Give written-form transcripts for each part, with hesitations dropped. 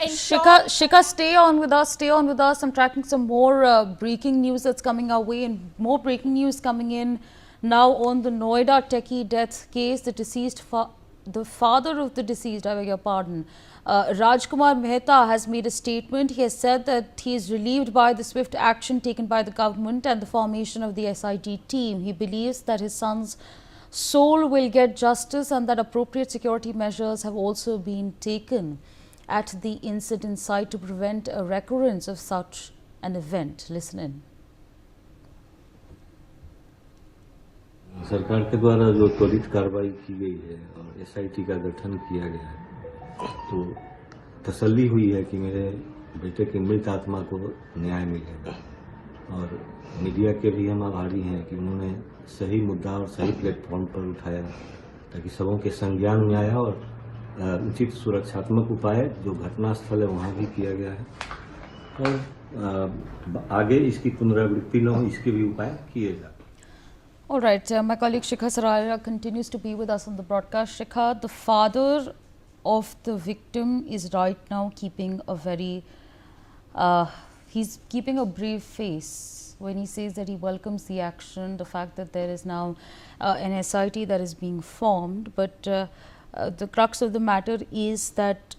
Shikha, stay on with us. Stay on with us. I'm tracking some more breaking news that's coming our way, and more breaking news coming in now on the Noida techie death case. The father of the deceased, I beg your pardon, Rajkumar Mehta, has made a statement. He has said that he is relieved by the swift action taken by the government and the formation of the SIT team. He believes that his son's soul will get justice and that appropriate security measures have also been taken at the incident site to prevent a recurrence of such an event. Listen in. सरकार के द्वारा जो त्वरित कार्रवाई की गई है और एसआईटी का गठन किया गया है, तो तसल्ली हुई है कि मेरे बेटे की मृत आत्मा को न्याय मिलेगा। और मीडिया के भी हम आभारी हैं कि उन्होंने सही मुद्दा और सही प्लेटफॉर्म पर उठाया, ताकि सबों के संज्ञान में आया और उचित सुरक्षात्मक उपाय जो घटनास्थल है वहाँ भी किया गया है और आगे इसकी पुनरावृत्ति न हो इसके भी उपाय किए जाए। All right, my colleague Shikha Saraya continues to be with us on the broadcast. Shikha, the father of the victim is right now keeping a very, he's keeping a brave face when he says that he welcomes the action, the fact that there is now an SIT that is being formed. But the crux of the matter is that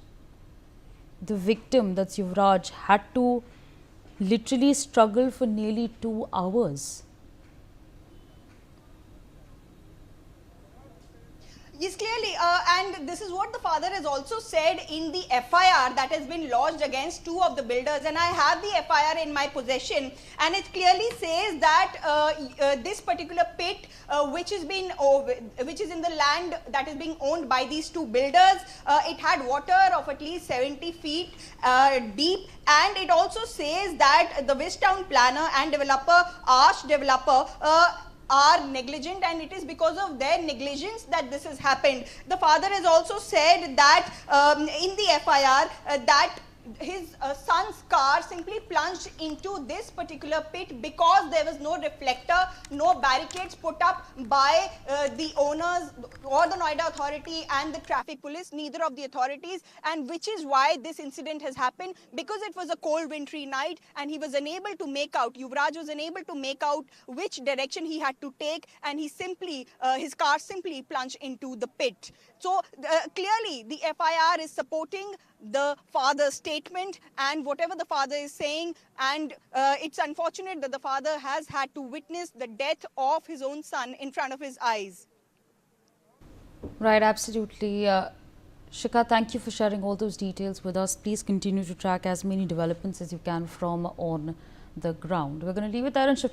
the victim, that's Yuvraj, had to literally struggle for nearly 2 hours. Yes, clearly, and this is what the father has also said in the FIR that has been lodged against 2 of the builders, and I have the FIR in my possession, and it clearly says that this particular pit, which is in the land that is being owned by these 2 builders, it had water of at least 70 feet deep, and it also says that the West Town planner and developer, Arch developer, are negligent, and it is because of their negligence that this has happened. The father has also said that in the FIR that his son's car simply plunged into this particular pit because there was no reflector, no barricades put up by the owners or the Noida authority and the traffic police, neither of the authorities, and which is why this incident has happened, because it was a cold wintry night and he was unable to make out, Yuvraj was unable to make out which direction he had to take, and he simply, his car simply plunged into the pit. So clearly the FIR is supporting the father's statement and whatever the father is saying, and it's unfortunate that the father has had to witness the death of his own son in front of his eyes. Right, absolutely. Shikha, thank you for sharing all those details with us. Please continue to track as many developments as you can from on the ground. We're going to leave it there and shift